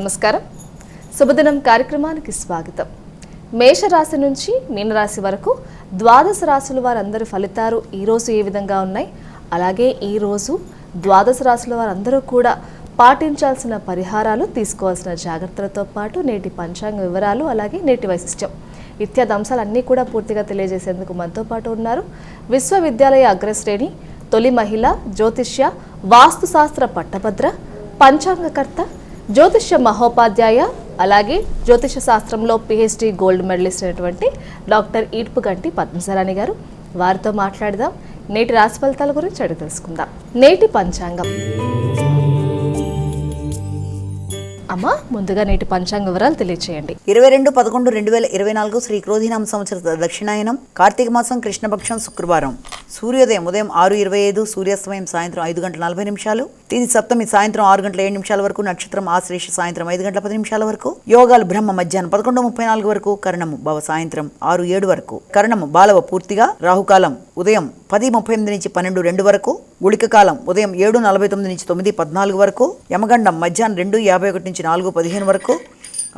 నమస్కారం. శుభదినం కార్యక్రమానికి స్వాగతం. మేషరాశి నుంచి మీనరాశి వరకు ద్వాదశ రాశుల వారందరి ఫలితాలు ఈరోజు ఏ విధంగా ఉన్నాయి, అలాగే ఈరోజు ద్వాదశ రాశుల వారందరూ కూడా పాటించాల్సిన పరిహారాలు, తీసుకోవాల్సిన జాగ్రత్తలతో పాటు నేటి పంచాంగ వివరాలు, అలాగే నేటి వైశిష్ట్యం ఇత్యాది అంశాలన్నీ కూడా పూర్తిగా తెలియజేసేందుకు మనతో పాటు ఉన్నారు విశ్వవిద్యాలయ అగ్రశ్రేణి, తొలి మహిళ, జ్యోతిష్య, వాస్తుశాస్త్ర పట్టభద్ర, పంచాంగకర్త, జ్యోతిష్య మహోపాధ్యాయ, అలాగే జ్యోతిష శాస్త్రంలో PhD గోల్డ్ మెడలిస్ట్ అయినటువంటి డాక్టర్ ఈడ్పుగంటి పద్మసరాణి గారు. వారితో మాట్లాడదాం. నేటి రాశి ఫలితాల గురించి అడిగి తెలుసుకుందాం. నేటి పంచాంగం. అమ్మా, ముందుగా నేటి పంచాంగ వివరాలు తెలియచేయండి. 22/11/2024 శ్రీ క్రోధినామ సంవత్సర దక్షిణాయనం, కార్తీక మాసం, కృష్ణపక్షం, శుక్రవారం. సూర్యోదయం ఉదయం 6:25, సూర్యాస్తమయం సాయంత్రం 5:40. తిథి సప్తమి సాయంత్రం 6:07 వరకు. నక్షత్రం ఆశ్లేష సాయంత్రం 5:10 వరకు. యోగాలు బ్రహ్మ మధ్యాహ్నం 11:34 వరకు. కరణము భవ సాయంత్రం 6:07 వరకు. కరణము బాలవ పూర్తిగా. రాహుకాలం ఉదయం 10:38 నుంచి 12:02 వరకు. గుళిక కాలం ఉదయం 7:49 నుంచి 9:14 వరకు. యమగండం మధ్యాహ్నం 2:51 నుంచి 4:15 వరకు.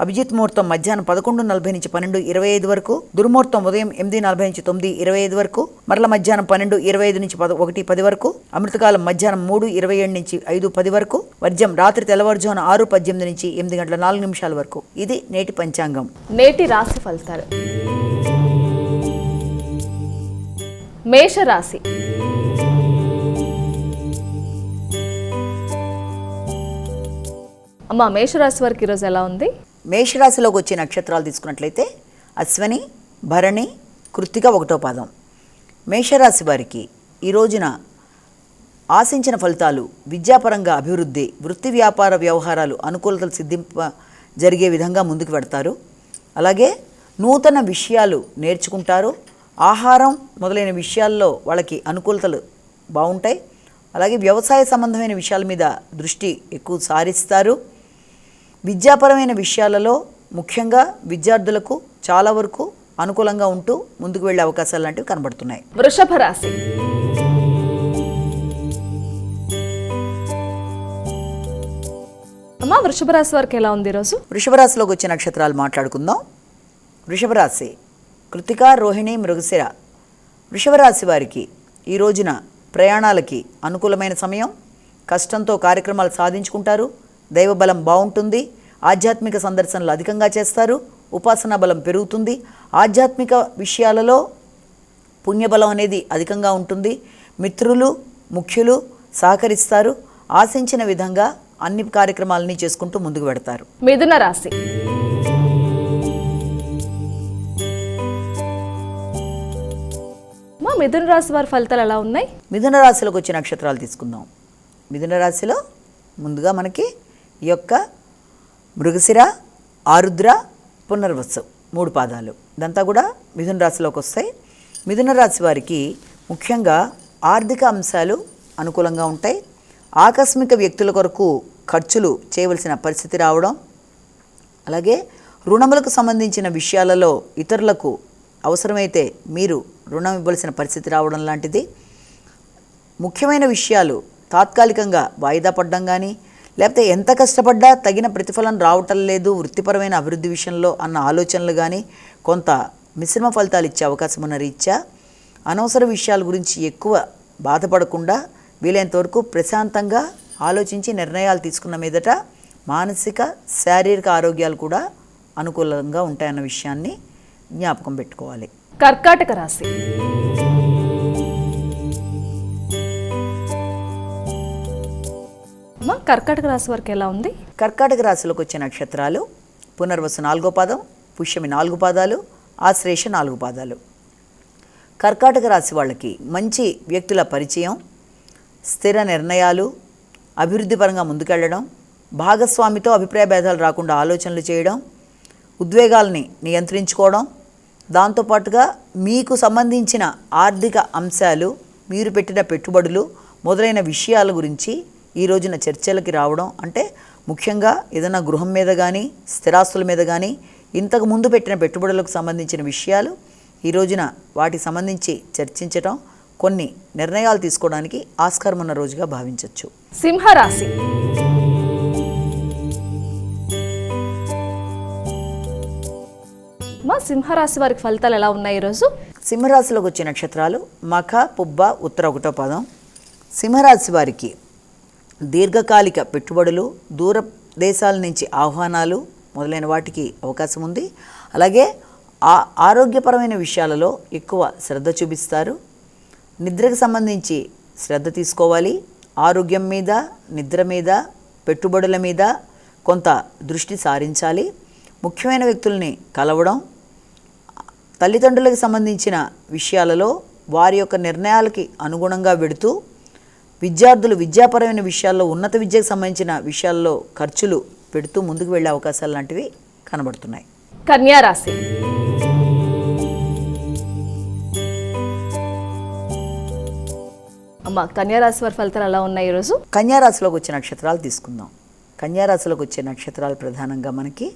అభిజిత్ ముహూర్తం మధ్యాహ్నం 11:40 నుంచి 12:25 వరకు. దుర్ముహూర్తం ఉదయం 8:40 నుంచి 9:25 వరకు. మరల మధ్యాహ్నం 12:25 నుంచి 1:10 వరకు. అమృతకాలం మధ్యాహ్నం 3:27 నుంచి 5:10 వరకు. వర్జ్యం రాత్రి తెల్లవారుజామున 6:18 నుంచి 8:04 వరకు. ఇది నేటి పంచాంగం. నేటి రాశి ఫలితాలు. మేషరాశి. అమ్మా, మేషరాశి వారికి ఈరోజు ఎలా ఉంది? మేషరాశిలోకి వచ్చే నక్షత్రాలు తీసుకున్నట్లయితే అశ్వని, భరణి, కృత్తిక 1వ పాదం. మేషరాశి వారికి ఈ రోజున ఆశించిన ఫలితాలు: విద్యాపరంగా అభివృద్ధి, వృత్తి వ్యాపార వ్యవహారాలు అనుకూలతలు సిద్ధింప జరిగే విధంగా ముందుకు పెడతారు. అలాగే నూతన విషయాలు నేర్చుకుంటారు. ఆహారం మొదలైన విషయాల్లో వాళ్ళకి అనుకూలతలు బాగుంటాయి. అలాగే వ్యవసాయ సంబంధమైన విషయాల మీద దృష్టి ఎక్కువ సారిస్తారు. విద్యాపరమైన విషయాలలో ముఖ్యంగా విద్యార్థులకు చాలా వరకు అనుకూలంగా ఉంటూ ముందుకు వెళ్ళే అవకాశాలు లాంటివి కనబడుతున్నాయి. వృషభ రాశి. అమ్మా, వృషభ రాశి వారికి ఎలా ఉంది ఈరోజు? వృషభ రాశిలోకి వచ్చే నక్షత్రాలు మాట్లాడుకుందాం. వృషభ రాశి కృతిక, రోహిణి, మృగశిర. వృషభ రాశి వారికి ఈ రోజున ప్రయాణాలకి అనుకూలమైన సమయం. కష్టంతో కార్యక్రమాలు సాధించుకుంటారు. దైవబలం బాగుంటుంది. ఆధ్యాత్మిక సందర్శనలు అధికంగా చేస్తారు. ఉపాసనా బలం పెరుగుతుంది. ఆధ్యాత్మిక విషయాలలో పుణ్యబలం అనేది అధికంగా ఉంటుంది. మిత్రులు, ముఖ్యులు సహకరిస్తారు. ఆశించిన విధంగా అన్ని కార్యక్రమాలని చేసుకుంటూ ముందుకు పెడతారు. మిథున రాశి. మిథున రాశి వారి ఫలితాలు ఎలా ఉన్నాయి? మిథున రాశిలోకి వచ్చే నక్షత్రాలు తీసుకుందాం. మిథున రాశిలో ముందుగా మనకి ఈ యొక్క మృగశిర, ఆరుద్ర, పునర్వసు 3 పాదాలు ఇదంతా కూడా మిథున రాశిలోకి వస్తాయి. మిథున రాశి వారికి ముఖ్యంగా ఆర్థిక అంశాలు అనుకూలంగా ఉంటాయి. ఆకస్మిక వ్యక్తుల కొరకు ఖర్చులు చేయవలసిన పరిస్థితి రావడం, అలాగే రుణములకు సంబంధించిన విషయాలలో ఇతరులకు అవసరమైతే మీరు రుణం ఇవ్వాల్సిన పరిస్థితి రావడం లాంటిది. ముఖ్యమైన విషయాలు తాత్కాలికంగా వాయిదా పడడం కానీ, లేకపోతే ఎంత కష్టపడ్డా తగిన ప్రతిఫలం రావటం లేదు వృత్తిపరమైన అభివృద్ధి విషయంలో అన్న ఆలోచనలు కానీ కొంత మిశ్రమ ఫలితాలు ఇచ్చే అవకాశం ఉన్న రీత్యా అనవసర విషయాల గురించి ఎక్కువ బాధపడకుండా వీలైనంతవరకు ప్రశాంతంగా ఆలోచించి నిర్ణయాలు తీసుకున్న మీదట మానసిక, శారీరక ఆరోగ్యాలు కూడా అనుకూలంగా ఉంటాయన్న విషయాన్ని జ్ఞాపకం పెట్టుకోవాలి. కర్కాటక రాశి. కర్కాటక రాశి వారికి ఎలా ఉంది? కర్కాటక రాశిలోకి వచ్చే నక్షత్రాలు పునర్వసు 4వ పాదం, పుష్యమి 4 పాదాలు, ఆశ్లేష 4 పాదాలు. కర్కాటక రాశి వాళ్ళకి మంచి వ్యక్తుల పరిచయం, స్థిర నిర్ణయాలు, అభివృద్ధి పరంగా ముందుకెళ్ళడం, భాగస్వామితో అభిప్రాయ భేదాలు రాకుండా ఆలోచనలు చేయడం, ఉద్వేగాల్ని నియంత్రించుకోవడం, దాంతోపాటుగా మీకు సంబంధించిన ఆర్థిక అంశాలు, మీరు పెట్టిన పెట్టుబడులు మొదలైన విషయాల గురించి ఈ రోజున చర్చలకి రావడం. అంటే ముఖ్యంగా ఏదైనా గృహం మీద కానీ స్థిరాస్తుల మీద కానీ ఇంతకు ముందు పెట్టిన పెట్టుబడులకు సంబంధించిన విషయాలు ఈ రోజున వాటికి సంబంధించి చర్చించడం, కొన్ని నిర్ణయాలు తీసుకోవడానికి ఆస్కారం ఉన్న రోజుగా భావించవచ్చు. సింహరాశి. అమ్మ సింహరాశి వారికి ఫలితాలు ఎలా ఉన్నాయి ఈరోజు? సింహరాశిలోకి వచ్చే నక్షత్రాలు మఖ, పుబ్బ, ఉత్తర 1వ పాదం. సింహరాశి వారికి దీర్ఘకాలిక పెట్టుబడులు, దూర దేశాల నుంచి ఆహ్వానాలు మొదలైన వాటికి అవకాశం ఉంది. అలాగే ఆరోగ్యపరమైన విషయాలలో ఎక్కువ శ్రద్ధ చూపిస్తారు. నిద్రకు సంబంధించి శ్రద్ధ తీసుకోవాలి. ఆరోగ్యం మీద, నిద్ర మీద, పెట్టుబడుల మీద కొంత దృష్టి సారించాలి. ముఖ్యమైన వ్యక్తుల్ని కలవడం, తల్లిదండ్రులకు సంబంధించిన విషయాలలో వారి యొక్క నిర్ణయాలకి అనుగుణంగా వెడుతూ విద్యార్థులు విద్యాపరమైన విషయాల్లో, ఉన్నత విద్యకు సంబంధించిన విషయాల్లో ఖర్చులు పెడుతూ ముందుకు వెళ్ళే అవకాశాలు లాంటివి కనబడుతున్నాయి. కన్యా రాశి. అమ్మ కన్యా రాశి వారి ఫలితాలు ఎలా ఉన్నాయి ఈరోజు? కన్యా రాశిలోకి వచ్చే నక్షత్రాలు తీసుకుందాం. కన్యా రాశిలోకి వచ్చే నక్షత్రాలు ప్రధానంగా మనకి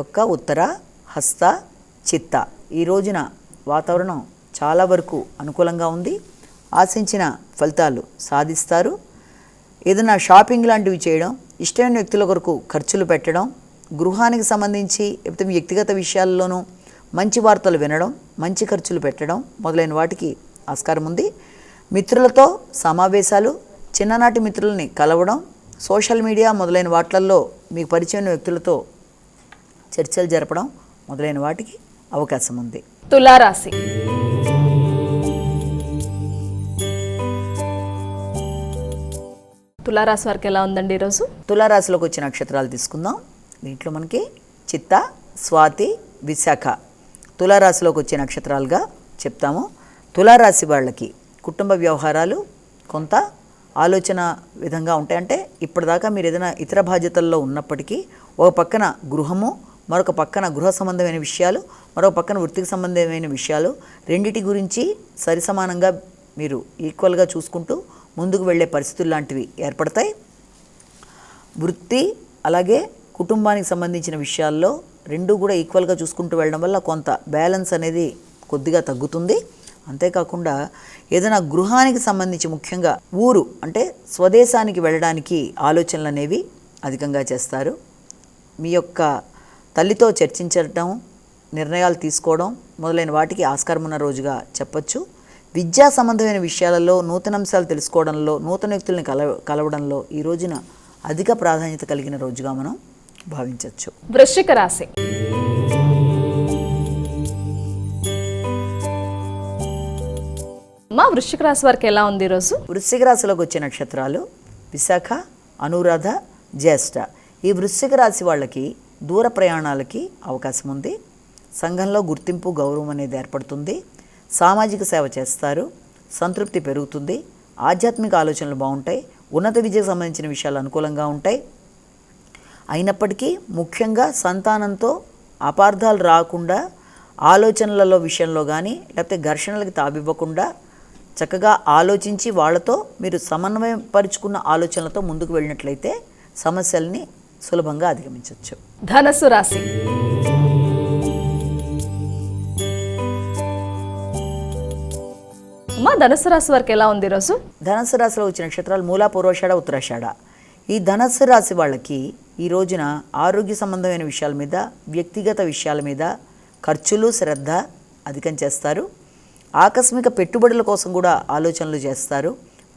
యొక్క ఉత్తర, హస్త, చిత్త. ఈ రోజున వాతావరణం చాలా వరకు అనుకూలంగా ఉంది. ఆశించిన ఫలితాలు సాధిస్తారు. ఏదైనా షాపింగ్ లాంటివి చేయడం, ఇష్టమైన వ్యక్తుల కొరకు ఖర్చులు పెట్టడం, గృహానికి సంబంధించి లేకపోతే వ్యక్తిగత విషయాల్లోనూ మంచి వార్తలు వినడం, మంచి ఖర్చులు పెట్టడం మొదలైన వాటికి ఆస్కారం ఉంది. మిత్రులతో సమావేశాలు, చిన్ననాటి మిత్రులని కలవడం, సోషల్ మీడియా మొదలైన వాటిల్లో మీకు పరిచయమైన వ్యక్తులతో చర్చలు జరపడం మొదలైన వాటికి అవకాశం ఉంది. తులారాశి. తులారాశి వారికి ఎలా ఉందండి ఈరోజు? తులారాశిలోకి వచ్చే నక్షత్రాలు తీసుకుందాం. దీంట్లో మనకి చిత్త, స్వాతి, విశాఖ తులారాశిలోకి వచ్చే నక్షత్రాలుగా చెప్తాము. తులారాశి వాళ్ళకి కుటుంబ వ్యవహారాలు కొంత ఆలోచన విధంగా ఉంటాయి. అంటే ఇప్పటిదాకా మీరు ఏదైనా ఇతర బాధ్యతల్లో ఉన్నప్పటికీ ఒక పక్కన గృహము, మరొక పక్కన గృహ సంబంధమైన విషయాలు, మరొక పక్కన వృత్తికి సంబంధమైన విషయాలు, రెండిటి గురించి సరిసమానంగా మీరు ఈక్వల్గా చూసుకుంటూ ముందుకు వెళ్ళే పరిస్థితులు లాంటివి ఏర్పడతాయి. వృత్తి అలాగే కుటుంబానికి సంబంధించిన విషయాల్లో రెండూ కూడా ఈక్వల్గా చూసుకుంటూ వెళ్ళడం వల్ల కొంత బ్యాలెన్స్ అనేది కొద్దిగా తగ్గుతుంది. అంతేకాకుండా ఏదైనా గృహానికి సంబంధించి ముఖ్యంగా ఊరు అంటే స్వదేశానికి వెళ్ళడానికి ఆలోచనలు అనేవి అధికంగా చేస్తారు. మీ యొక్క తల్లితో చర్చించడం, నిర్ణయాలు తీసుకోవడం మొదలైన వాటికి ఆస్కారం ఉన్న రోజుగా చెప్పచ్చు. విద్యా సంబంధమైన విషయాలలో నూతన అంశాలు తెలుసుకోవడంలో, నూతన వ్యక్తుల్ని కలవడంలో ఈ రోజున అధిక ప్రాధాన్యత కలిగిన రోజుగా మనం భావించవచ్చు. వృశ్చిక రాశి. మా వృశ్చిక రాశి వారికి ఎలా ఉంది ఈరోజు? వృశ్చిక రాశిలోకి వచ్చే నక్షత్రాలు విశాఖ, అనురాధ, జ్యేష్ఠ. ఈ వృశ్చిక రాశి వాళ్ళకి దూర ప్రయాణాలకి అవకాశం ఉంది. సంఘంలో గుర్తింపు, గౌరవం అనేది ఏర్పడుతుంది. సామాజిక సేవ చేస్తారు. సంతృప్తి పెరుగుతుంది. ఆధ్యాత్మిక ఆలోచనలు బాగుంటాయి. ఉన్నత విద్యకు సంబంధించిన విషయాలు అనుకూలంగా ఉంటాయి. అయినప్పటికీ ముఖ్యంగా సంతానంతో అపార్థాలు రాకుండా ఆలోచనలలో విషయంలో కానీ లేకపోతే ఘర్షణలకు తావివ్వకుండా చక్కగా ఆలోచించి వాళ్ళతో మీరు సమన్వయపరుచుకున్న ఆలోచనలతో ముందుకు వెళ్ళినట్లయితే సమస్యల్ని సులభంగా అధిగమించవచ్చు. ధనస్సు రాశి. మా ధనుసు రాశి వారికి ఎలా ఉంది ఈరోజు? ధనుసు రాశిలో వచ్చిన నక్షత్రాలు మూల, పూర్వాషాఢ, ఉత్తరాషాఢ. ఈ ధనుసు రాశి వాళ్ళకి ఈ రోజున ఆరోగ్య సంబంధమైన విషయాల మీద, వ్యక్తిగత విషయాల మీద ఖర్చులు, శ్రద్ధ అధికం చేస్తారు. ఆకస్మిక పెట్టుబడుల కోసం కూడా ఆలోచనలు చేస్తారు.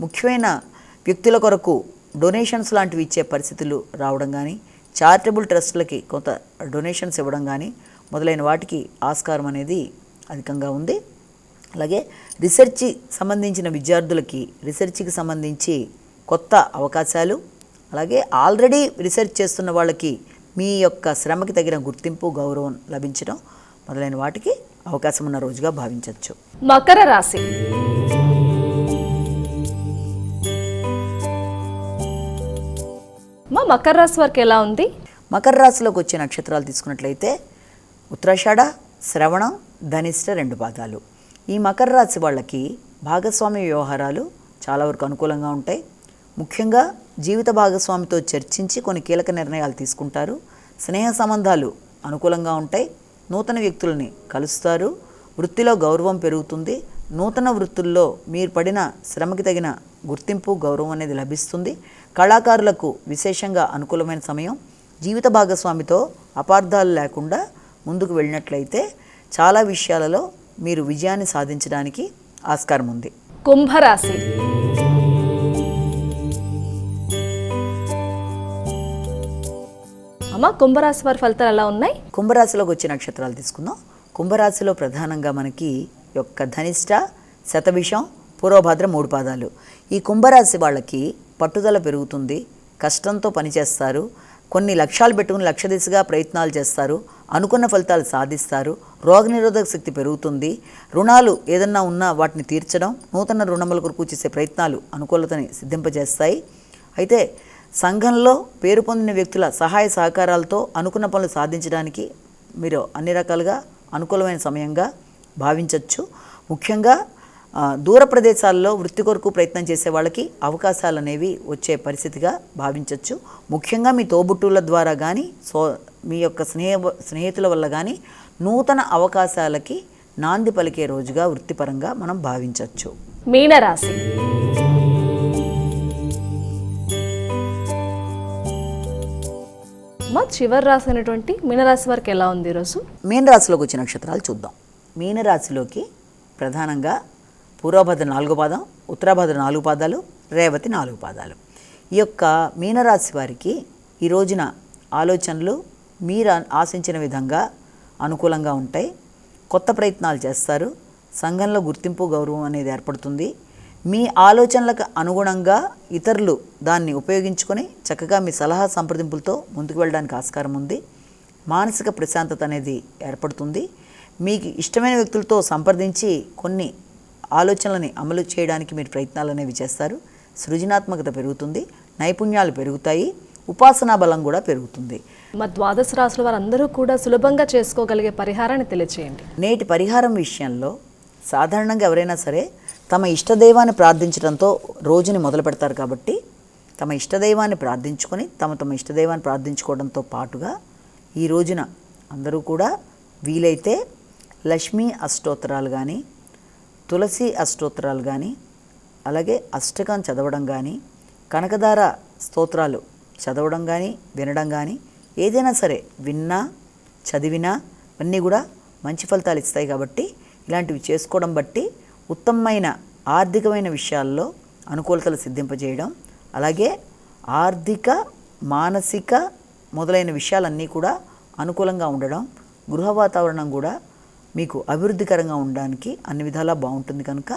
ముఖ్యమైన వ్యక్తుల కొరకు డొనేషన్స్ లాంటివి ఇచ్చే పరిస్థితులు రావడం కానీ, చారిటబుల్ ట్రస్టులకి కొంత డొనేషన్స్ ఇవ్వడం కానీ మొదలైన వాటికి ఆస్కారం అనేది అధికంగా ఉంది. అలాగే రీసెర్చ్ సంబంధించిన విద్యార్థులకి రీసెర్చ్కి సంబంధించి కొత్త అవకాశాలు, అలాగే ఆల్రెడీ రీసెర్చ్ చేస్తున్న వాళ్ళకి మీ యొక్క శ్రమకి తగిన గుర్తింపు, గౌరవం లభించడం మొదలైన వాటికి అవకాశం ఉన్న రోజుగా భావించవచ్చు. మకర రాశి. మా మకర రాశి వారికి ఎలా ఉంది? మకర రాశిలోకి వచ్చే నక్షత్రాలు తీసుకున్నట్లయితే ఉత్తరాషాఢ, శ్రవణం, ధనిష్ట 2 పాదాలు. ఈ మకర రాశి వాళ్ళకి భాగస్వామి వ్యవహారాలు చాలా వరకు అనుకూలంగా ఉంటాయి. ముఖ్యంగా జీవిత భాగస్వామితో చర్చించి కొన్ని కీలక నిర్ణయాలు తీసుకుంటారు. స్నేహ సంబంధాలు అనుకూలంగా ఉంటాయి. నూతన వ్యక్తుల్ని కలుస్తారు. వృత్తిలో గౌరవం పెరుగుతుంది. నూతన వృత్తుల్లో మీరు పడిన శ్రమకి తగిన గుర్తింపు, గౌరవం అనేది లభిస్తుంది. కళాకారులకు విశేషంగా అనుకూలమైన సమయం. జీవిత భాగస్వామితో అపార్థాలు లేకుండా ముందుకు వెళ్ళినట్లయితే చాలా విషయాలలో మీరు విజయాన్ని సాధించడానికి ఆస్కారం ఉంది. కుంభరాశి. అమ్మ, కుంభరాశి వారి ఫలితాలు ఎలా ఉన్నాయి? కుంభరాశిలోకి వచ్చే నక్షత్రాలు తీసుకుందాం. కుంభరాశిలో ప్రధానంగా మనకి యొక్క ధనిష్ట, శతభిషం, పూర్వభద్ర 3 పాదాలు. ఈ కుంభరాశి వాళ్ళకి పట్టుదల పెరుగుతుంది, కష్టంతో పనిచేస్తారు, కొన్ని లక్ష్యాలు పెట్టుకుని లక్ష్య దిశగా ప్రయత్నాలు చేస్తారు, అనుకున్న ఫలితాలు సాధిస్తారు, రోగనిరోధక శక్తి పెరుగుతుంది, రుణాలు ఏదన్నా ఉన్నా వాటిని తీర్చడం, నూతన రుణముల కొరకు చేసే ప్రయత్నాలు అనుకూలతని సిద్ధింపజేస్తాయి. అయితే సంఘంలో పేరు పొందిన వ్యక్తుల సహాయ సహకారాలతో అనుకున్న పనులు సాధించడానికి మీరు అన్ని రకాలుగా అనుకూలమైన సమయంగా భావించవచ్చు. ముఖ్యంగా దూర ప్రదేశాల్లో వృత్తి కొరకు ప్రయత్నం చేసే వాళ్ళకి అవకాశాలు అనేవి వచ్చే పరిస్థితిగా భావించవచ్చు. ముఖ్యంగా మీ తోబుట్టువుల ద్వారా కానీ మీ యొక్క స్నేహితుల వల్ల కానీ నూతన అవకాశాలకి నాంది పలికే రోజుగా వృత్తిపరంగా మనం భావించవచ్చు. మీనరాశి. చివరి రాశి అయినటువంటి మీనరాశి వారికి ఎలా ఉంది ఈరోజు? మీనరాశిలోకి వచ్చిన నక్షత్రాలు చూద్దాం. మీనరాశిలోకి ప్రధానంగా పూర్వభద్ర 4 పాదం, ఉత్తరాభద్ర 4 పాదాలు, రేవతి 4 పాదాలు. ఈ యొక్క మీనరాశి వారికి ఈ రోజున ఆలోచనలు మీరు ఆశించిన విధంగా అనుకూలంగా ఉంటాయి. కొత్త ప్రయత్నాలు చేస్తారు, సంఘంలో గుర్తింపు గౌరవం అనేది ఏర్పడుతుంది. మీ ఆలోచనలకు అనుగుణంగా ఇతరులు దాన్ని ఉపయోగించుకొని చక్కగా మీ సలహా సంప్రదింపులతో ముందుకు వెళ్ళడానికి ఆస్కారం ఉంది. మానసిక ప్రశాంతత అనేది ఏర్పడుతుంది. మీకు ఇష్టమైన వ్యక్తులతో సంప్రదించి కొన్ని ఆలోచనలని అమలు చేయడానికి మీరు ప్రయత్నాలు అనేవి చేస్తారు. సృజనాత్మకత పెరుగుతుంది, నైపుణ్యాలు పెరుగుతాయి, ఉపాసనా బలం కూడా పెరుగుతుంది. మా ద్వాదశ రాశుల వారందరూ కూడా సులభంగా చేసుకోగలిగే పరిహారాన్ని తెలియచేయండి. నేటి పరిహారం విషయంలో సాధారణంగా ఎవరైనా సరే తమ ఇష్టదైవాన్ని ప్రార్థించడంతో రోజుని మొదలు పెడతారు. కాబట్టి తమ ఇష్టదైవాన్ని ప్రార్థించుకొని తమ ఇష్టదైవాన్ని ప్రార్థించుకోవడంతో పాటుగా ఈ రోజున అందరూ కూడా వీలైతే లక్ష్మీ అష్టోత్తరాలు కానీ, తులసి అష్టోత్తరాలు కానీ, అలాగే అష్టకం చదవడం కానీ, కనకదార స్తోత్రాలు చదవడం కానీ, వినడం కానీ, ఏదైనా సరే విన్నా చదివినా అన్నీ కూడా మంచి ఫలితాలు ఇస్తాయి. కాబట్టి ఇలాంటివి చేసుకోవడం బట్టి ఉత్తమమైన ఆర్థికమైన విషయాల్లో అనుకూలతలు సిద్ధింపజేయడం, అలాగే ఆర్థిక, మానసిక మొదలైన విషయాలన్నీ కూడా అనుకూలంగా ఉండడం, గృహ వాతావరణం కూడా మీకు అభివృద్ధికరంగా ఉండడానికి అన్ని విధాలా బాగుంటుంది. కనుక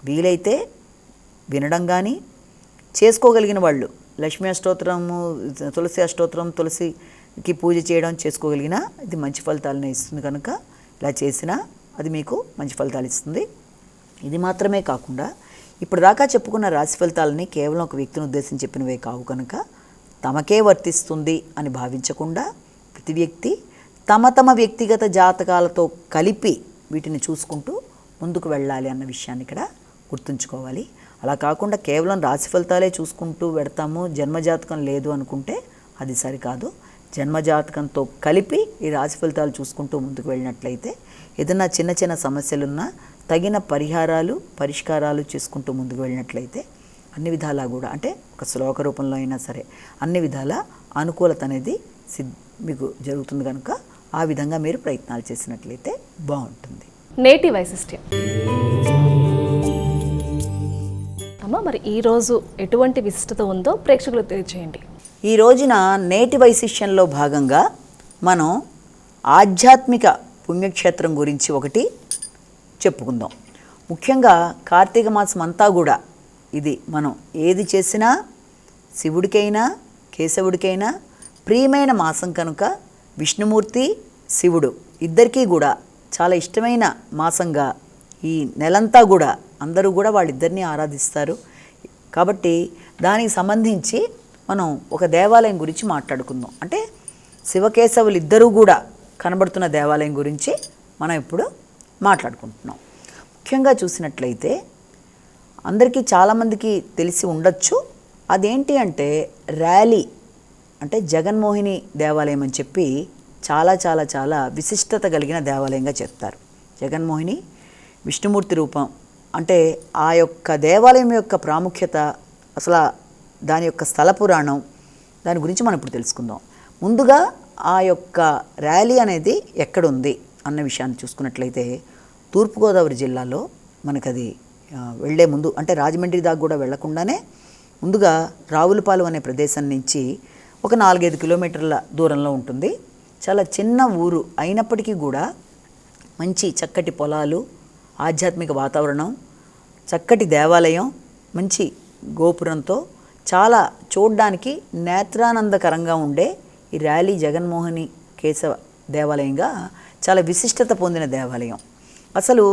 వీలైతే వినడం కానీ, చేసుకోగలిగిన వాళ్ళు లక్ష్మీ అష్టోత్తరము, తులసి అష్టోత్తరం, తులసికి పూజ చేయడం చేసుకోగలిగినా ఇది మంచి ఫలితాలను ఇస్తుంది. కనుక ఇలా చేసినా అది మీకు మంచి ఫలితాలు ఇస్తుంది. ఇది మాత్రమే కాకుండా ఇప్పుడు దాకా చెప్పుకున్న రాశి ఫలితాలని కేవలం ఒక వ్యక్తిని ఉద్దేశించి చెప్పినవే కావు. కనుక తమకే వర్తిస్తుంది అని భావించకుండా ప్రతి వ్యక్తి తమ వ్యక్తిగత జాతకాలతో కలిపి వీటిని చూసుకుంటూ ముందుకు వెళ్ళాలి అన్న విషయాన్ని ఇక్కడ గుర్తుంచుకోవాలి. అలా కాకుండా కేవలం రాశి ఫలితాలే చూసుకుంటూ పెడతాము, జన్మజాతకం లేదు అనుకుంటే అది సరికాదు. జన్మజాతకంతో కలిపి ఈ రాశి ఫలితాలు చూసుకుంటూ ముందుకు వెళ్ళినట్లయితే ఏదైనా చిన్న సమస్యలున్నా తగిన పరిష్కారాలు చేసుకుంటూ ముందుకు వెళ్ళినట్లయితే అన్ని విధాలా కూడా, అంటే ఒక శ్లోక రూపంలో అయినా సరే అన్ని విధాల అనుకూలత అనేది మీకు జరుగుతుంది. కనుక ఆ విధంగా మీరు ప్రయత్నాలు చేసినట్లయితే బాగుంటుంది. నేటి వైశిష్ట్యం. అమ్మ, మరి ఈరోజు ఎటువంటి విశిష్టత ఉందో ప్రేక్షకులకు తెలియజేయండి. ఈ రోజున నేటి వైశిష్యంలో భాగంగా మనం ఆధ్యాత్మిక పుణ్యక్షేత్రం గురించి ఒకటి చెప్పుకుందాం. ముఖ్యంగా కార్తీక మాసం అంతా కూడా ఇది మనం ఏది చేసినా శివుడికైనా కేశవుడికైనా ప్రియమైన మాసం కనుక విష్ణుమూర్తి, శివుడు ఇద్దరికీ కూడా చాలా ఇష్టమైన మాసంగా ఈ నెలంతా కూడా అందరూ కూడా వాళ్ళిద్దరినీ ఆరాధిస్తారు. కాబట్టి దానికి సంబంధించి మనం ఒక దేవాలయం గురించి మాట్లాడుకుందాం. అంటే శివకేశవులు ఇద్దరూ కూడా కనబడుతున్న దేవాలయం గురించి మనం ఇప్పుడు మాట్లాడుకుంటున్నాం. ముఖ్యంగా చూసినట్లయితే అందరికీ చాలామందికి తెలిసి ఉండొచ్చు. అదేంటి అంటే ర్యాలీ, అంటే జగన్మోహిని దేవాలయం అని చెప్పి చాలా చాలా చాలా విశిష్టత కలిగిన దేవాలయంగా చెప్తారు. జగన్మోహిని విష్ణుమూర్తి రూపం. అంటే ఆ యొక్క దేవాలయం యొక్క ప్రాముఖ్యత, అసలు దాని యొక్క స్థల పురాణం, దాని గురించి మనం ఇప్పుడు తెలుసుకుందాం. ముందుగా ఆ యొక్క ర్యాలీ అనేది ఎక్కడుంది అన్న విషయాన్ని చూసుకున్నట్లయితే తూర్పుగోదావరి జిల్లాలో మనకది వెళ్ళే ముందు, అంటే రాజమండ్రి దాకా కూడా వెళ్లకుండానే ముందుగా రావులపాలెం అనే ప్రదేశం నుంచి ఒక 4-5 కిలోమీటర్ల దూరంలో ఉంటుంది. చాలా చిన్న ఊరు అయినప్పటికీ కూడా మంచి చక్కటి పొలాలు, ఆధ్యాత్మిక వాతావరణం, చక్కటి దేవాలయం, మంచి గోపురంతో చాలా చూడడానికి నేత్రానందకరంగా ఉండే ఈ ర్యాలీ జగన్మోహిని కేశవ దేవాలయంగా చాలా విశిష్టత పొందిన దేవాలయం. అసలు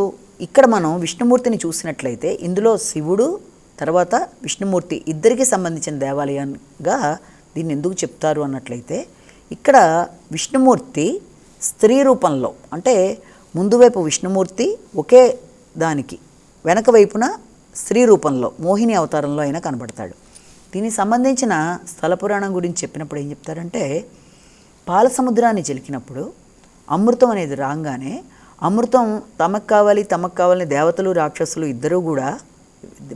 ఇక్కడ మనం విష్ణుమూర్తిని చూసినట్లయితే ఇందులో శివుడు తర్వాత విష్ణుమూర్తి ఇద్దరికి సంబంధించిన దేవాలయంగా దీన్ని ఎందుకు చెప్తారు అన్నట్లయితే, ఇక్కడ విష్ణుమూర్తి స్త్రీ రూపంలో, అంటే ముందు వైపు విష్ణుమూర్తి ఒకే దానికి వెనక వైపున స్త్రీ రూపంలో మోహిని అవతారంలో అయినా కనబడతాడు. దీనికి సంబంధించిన స్థల పురాణం గురించి చెప్పినప్పుడు ఏం చెప్తారంటే, పాల సముద్రాన్ని చిలికినప్పుడు అమృతం అనేది రాగానే అమృతం తమకు కావాలని దేవతలు రాక్షసులు ఇద్దరూ కూడా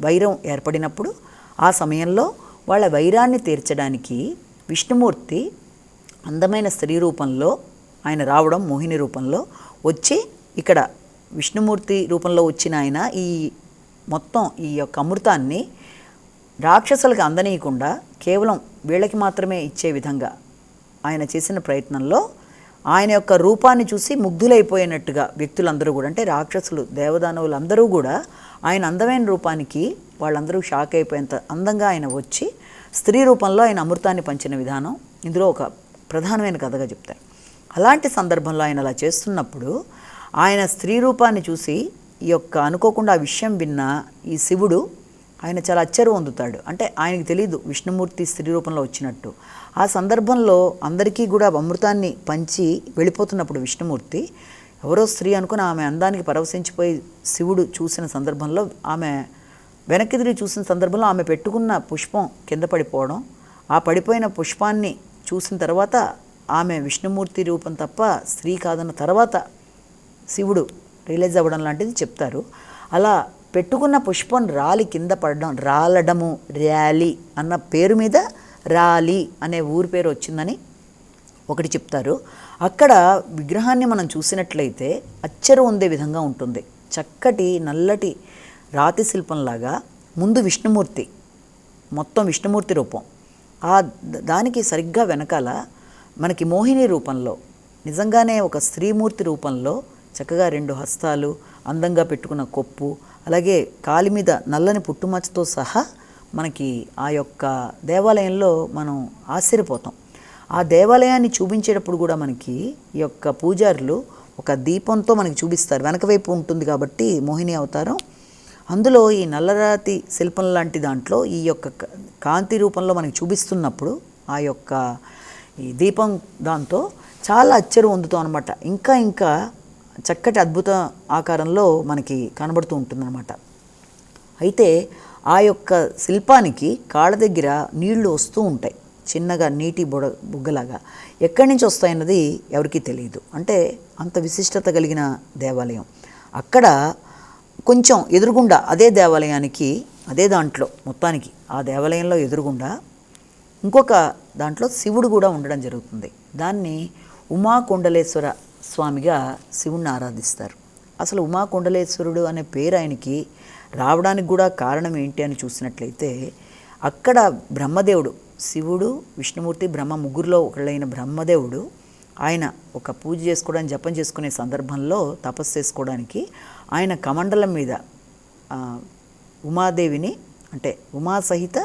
వైరం ఏర్పడినప్పుడు ఆ సమయంలో వాళ్ళ వైరాన్ని తీర్చడానికి విష్ణుమూర్తి అందమైన స్త్రీ రూపంలో ఆయన రావడం, మోహిని రూపంలో వచ్చి ఇక్కడ విష్ణుమూర్తి రూపంలో వచ్చిన ఆయన మొత్తం ఈ యొక్క అమృతాన్ని రాక్షసులకు అందనీయకుండా కేవలం వీళ్ళకి మాత్రమే ఇచ్చే విధంగా ఆయన చేసిన ప్రయత్నంలో ఆయన యొక్క రూపాన్ని చూసి ముగ్ధులైపోయినట్టుగా వ్యక్తులందరూ కూడా, అంటే రాక్షసులు దేవదానవులు అందరూ కూడా ఆయన అందమైన రూపానికి వాళ్ళందరూ షాక్ అయిపోయేంత అందంగా ఆయన వచ్చి స్త్రీ రూపంలో ఆయన అమృతాన్ని పంచిన విధానం ఇందులో ఒక ప్రధానమైన కథగా చెప్తారు. అలాంటి సందర్భంలో ఆయన అలా చేస్తున్నప్పుడు ఆయన స్త్రీ రూపాన్ని చూసి ఈ యొక్క అనుకోకుండా ఆ విషయం విన్న ఈ శివుడు ఆయన చాలా అచ్చరు పొందుతాడు. అంటే ఆయనకు తెలియదు విష్ణుమూర్తి స్త్రీ రూపంలో వచ్చినట్టు. ఆ సందర్భంలో అందరికీ కూడా అమృతాన్ని పంచి వెళ్ళిపోతున్నప్పుడు విష్ణుమూర్తి ఎవరో స్త్రీ అనుకుని ఆమె అందానికి పరవశించిపోయి శివుడు చూసిన సందర్భంలో, ఆమె వెనక్కి తిరిగి చూసిన సందర్భంలో ఆమె పెట్టుకున్న పుష్పం కింద పడిపోవడం, ఆ పడిపోయిన పుష్పాన్ని చూసిన తర్వాత ఆమె విష్ణుమూర్తి రూపం తప్ప స్త్రీ కాదన్న తర్వాత శివుడు రియలైజ్ అవ్వడం లాంటిది చెప్తారు. అలా పెట్టుకున్న పుష్పం రాలి కింద పడడం, రాలడము, ర్యాలీ అన్న పేరు మీద రాలి అనే ఊరి పేరు వచ్చిందని ఒకటి చెప్తారు. అక్కడ విగ్రహాన్ని మనం చూసినట్లయితే అచ్చరు ఉండే విధంగా ఉంటుంది. చక్కటి నల్లటి రాతి శిల్పంలాగా ముందు విష్ణుమూర్తి, మొత్తం విష్ణుమూర్తి రూపం, దానికి సరిగ్గా వెనకాల మనకి మోహిని రూపంలో నిజంగానే ఒక స్త్రీమూర్తి రూపంలో చక్కగా 2 హస్తాలు, అందంగా పెట్టుకున్న కొప్పు, అలాగే కాలి మీద నల్లని పుట్టుమచ్చతో సహా మనకి ఆ యొక్క దేవాలయంలో మనం ఆశ్చర్యపోతాం. ఆ దేవాలయాన్ని చూపించేటప్పుడు కూడా మనకి ఈ యొక్క పూజారులు ఒక దీపంతో మనకి చూపిస్తారు. వెనక వైపు ఉంటుంది కాబట్టి మోహిని అవతారం, అందులో ఈ నల్లరాతి శిల్పం లాంటి దాంట్లో ఈ యొక్క కాంతి రూపంలో మనకి చూపిస్తున్నప్పుడు ఆ యొక్క ఈ దీపం దాంతో చాలా అచ్చరు పొందుతాం అనమాట. ఇంకా చక్కటి అద్భుత ఆకారంలో మనకి కనబడుతూ ఉంటుందన్నమాట. అయితే ఆ యొక్క శిల్పానికి కాళ్ళ దగ్గర నీళ్లు వస్తూ ఉంటాయి, చిన్నగా నీటి బుగ్గలాగా. ఎక్కడి నుంచి వస్తాయన్నది ఎవరికీ తెలియదు. అంటే అంత విశిష్టత కలిగిన దేవాలయం. అక్కడ కొంచెం ఎదురుగుండా అదే దేవాలయానికి, అదే దాంట్లో మొత్తానికి ఆ దేవాలయంలో ఎదురుగుండా ఇంకొక దాంట్లో శివుడు కూడా ఉండడం జరుగుతుంది. దాన్ని ఉమాకొండలేశ్వర స్వామిగా శివుణ్ణి ఆరాధిస్తారు. అసలు ఉమాకొండలేశ్వరుడు అనే పేరు ఆయనకి రావడానికి కూడా కారణం ఏంటి అని చూసినట్లయితే, అక్కడ బ్రహ్మదేవుడు, శివుడు, విష్ణుమూర్తి, బ్రహ్మ ముగ్గురులో ఒకళ్ళైన బ్రహ్మదేవుడు ఆయన ఒక పూజ చేసుకోవడానికి, జపం చేసుకునే సందర్భంలో తపస్సు చేసుకోవడానికి ఆయన కమండలం మీద ఉమాదేవిని, అంటే ఉమా సహిత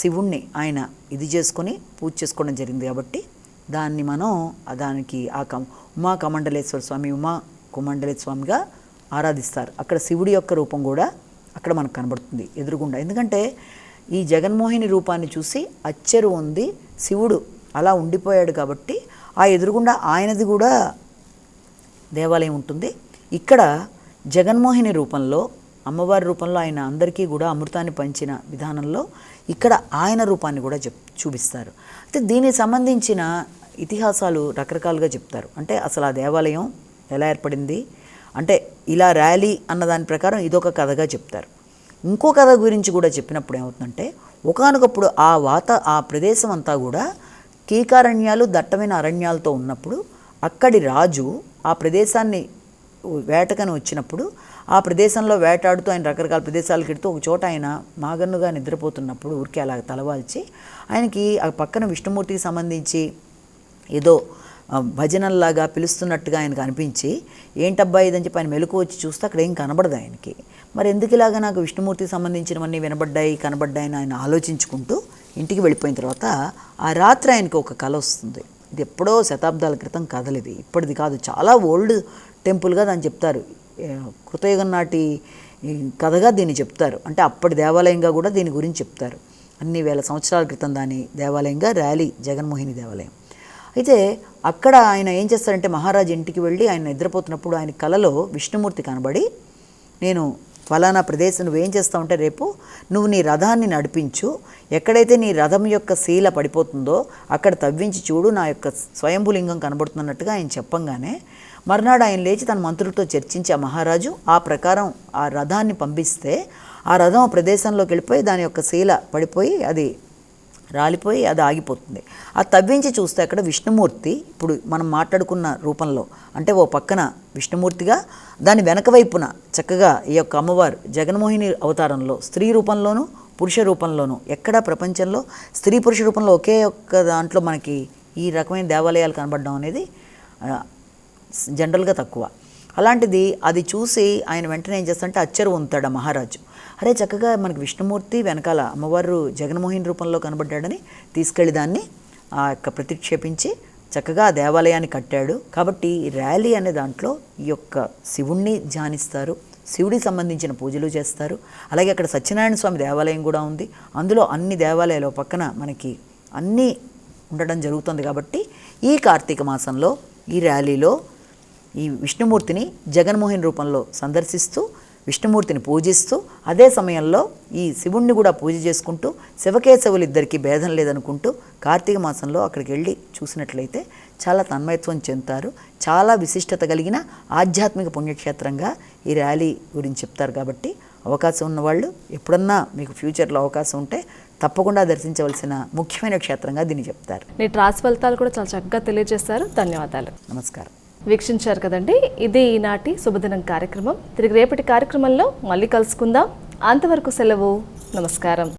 శివుణ్ణి ఆయన ఇది చేసుకొని పూజ చేసుకోవడం జరిగింది. కాబట్టి దాన్ని మనం దానికి ఉమా కమండలేశ్వర స్వామి, ఉమా కుమండలేశ్వర స్వామిగా ఆరాధిస్తారు. అక్కడ శివుడి యొక్క రూపం కూడా అక్కడ మనకు కనబడుతుంది ఎదురుగుండా. ఎందుకంటే ఈ జగన్మోహిని రూపాన్ని చూసి అచ్చరు ఉంది శివుడు అలా ఉండిపోయాడు కాబట్టి ఆ ఎదురుగుండా ఆయనది కూడా దేవాలయం ఉంటుంది. ఇక్కడ జగన్మోహిని రూపంలో, అమ్మవారి రూపంలో ఆయన అందరికీ కూడా అమృతాన్ని పంచిన విధానంలో ఇక్కడ ఆయన రూపాన్ని కూడా చూపిస్తారు. అయితే దీనికి సంబంధించిన ఇతిహాసాలు రకరకాలుగా చెప్తారు. అంటే అసలు ఆ దేవాలయం ఎలా ఏర్పడింది అంటే ఇలా ర్యాలీ అన్న దాని ప్రకారం ఇదొక కథగా చెప్తారు. ఇంకో కథ గురించి కూడా చెప్పినప్పుడు ఏమవుతుందంటే, ఒకానొకప్పుడు ఆ ప్రదేశం అంతా కూడా కీకారణ్యాలు దట్టమైన అరణ్యాలతో ఉన్నప్పుడు అక్కడి రాజు ఆ ప్రదేశాన్ని వేటకని వచ్చినప్పుడు ఆ ప్రదేశంలో వేటాడుతూ ఆయన రకరకాల ప్రదేశాలకు వెడుతూ ఒక చోట ఆయన మాగన్నుగా నిద్రపోతున్నప్పుడు ఊరికే అలా తలవాల్చి ఆయనకి ఆ పక్కన విష్ణుమూర్తికి సంబంధించి ఏదో భజనల్లాగా పిలుస్తున్నట్టుగా ఆయనకు అనిపించి ఏంటబ్బా ఇదని చెప్పి ఆయన మెలకు వచ్చి చూస్తే అక్కడ ఏం కనబడదు ఆయనకి. మరి ఎందుకు ఇలాగా నాకు విష్ణుమూర్తికి సంబంధించినవన్నీ కనబడ్డాయని ఆయన ఆలోచించుకుంటూ ఇంటికి వెళ్ళిపోయిన తర్వాత ఆ రాత్రి ఆయనకు ఒక కల వస్తుంది. ఇది ఎప్పుడో శతాబ్దాల క్రితం కథలు, ఇది ఇప్పటిది కాదు, చాలా ఓల్డ్ టెంపుల్గా దాన్ని చెప్తారు. కృతయుగం నాటి కథగా దీన్ని చెప్తారు. అంటే అప్పటి దేవాలయంగా కూడా దీని గురించి చెప్తారు. అన్ని వేల సంవత్సరాల క్రితం దాని దేవాలయంగా ర్యాలీ జగన్మోహిని దేవాలయం. అయితే అక్కడ ఆయన ఏం చేస్తారంటే మహారాజు ఇంటికి వెళ్ళి ఆయన నిద్రపోతున్నప్పుడు ఆయన కలలో విష్ణుమూర్తి కనబడి, నేను ఫలానా ప్రదేశం నువ్వేం చేస్తావంటే రేపు నువ్వు నీ రథాన్ని నడిపించు, ఎక్కడైతే నీ రథం యొక్క శీల పడిపోతుందో అక్కడ తవ్వించి చూడు, నా యొక్క స్వయంభులింగం కనబడుతున్నట్టుగా ఆయన చెప్పంగానే మర్నాడు ఆయన లేచి తన మంత్రులతో చర్చించి ఆ మహారాజు ఆ ప్రకారం ఆ రథాన్ని పంపిస్తే ఆ రథం ఆ ప్రదేశంలోకి వెళ్ళిపోయి దాని యొక్క శీల పడిపోయి అది రాలిపోయి అది ఆగిపోతుంది. ఆ తవ్వించి చూస్తే అక్కడ విష్ణుమూర్తి ఇప్పుడు మనం మాట్లాడుకున్న రూపంలో, అంటే ఓ పక్కన విష్ణుమూర్తిగా దాని వెనక వైపున చక్కగా ఈ యొక్క అమ్మవారు జగన్మోహిని అవతారంలో స్త్రీ రూపంలోనూ పురుష రూపంలోనూ, ఎక్కడా ప్రపంచంలో స్త్రీ పురుష రూపంలో ఒకే ఒక్క దాంట్లో మనకి ఈ రకమైన దేవాలయాలు కనబడడం అనేది జనరల్గా తక్కువ. అలాంటిది అది చూసి ఆయన వెంటనే ఏం చేస్తాడంటే అచ్చరు పొందుతాడు ఆ మహారాజు. అరే చక్కగా మనకి విష్ణుమూర్తి వెనకాల అమ్మవారు జగన్మోహిని రూపంలో కనబడ్డాడని తీసుకెళ్ళి దాన్ని ఆ యొక్క ప్రతిక్షేపించి చక్కగా ఆ దేవాలయాన్ని కట్టాడు. కాబట్టి ర్యాలీ అనే దాంట్లో ఈ యొక్క శివుణ్ణి ధ్యానిస్తారు, శివుడికి సంబంధించిన పూజలు చేస్తారు. అలాగే అక్కడ సత్యనారాయణ స్వామి దేవాలయం కూడా ఉంది. అందులో అన్ని దేవాలయాలు పక్కన మనకి అన్నీ ఉండడం జరుగుతుంది. కాబట్టి ఈ కార్తీక మాసంలో ఈ ర్యాలీలో ఈ విష్ణుమూర్తిని జగన్మోహిని రూపంలో సందర్శిస్తూ విష్ణుమూర్తిని పూజిస్తూ అదే సమయంలో ఈ శివుణ్ణి కూడా పూజ చేసుకుంటూ శివకేశవులు ఇద్దరికీ భేదం లేదనుకుంటూ కార్తీక మాసంలో అక్కడికి వెళ్ళి చూసినట్లయితే చాలా తన్మయత్వం చెందుతారు. చాలా విశిష్టత కలిగిన ఆధ్యాత్మిక పుణ్యక్షేత్రంగా ఈ ర్యాలీ గురించి చెప్తారు. కాబట్టి అవకాశం ఉన్నవాళ్ళు ఎప్పుడన్నా మీకు ఫ్యూచర్లో అవకాశం ఉంటే తప్పకుండా దర్శించవలసిన ముఖ్యమైన క్షేత్రంగా దీన్ని చెప్తారు. నేటి రాశి ఫలితాలు కూడా చాలా చక్కగా తెలియజేస్తారు. ధన్యవాదాలు. నమస్కారం. వీక్షించారు కదండి, ఇది ఈనాటి శుభదినం కార్యక్రమం. తిరిగి రేపటి కార్యక్రమంలో మళ్ళీ కలుసుకుందాం. అంతవరకు సెలవు. నమస్కారం.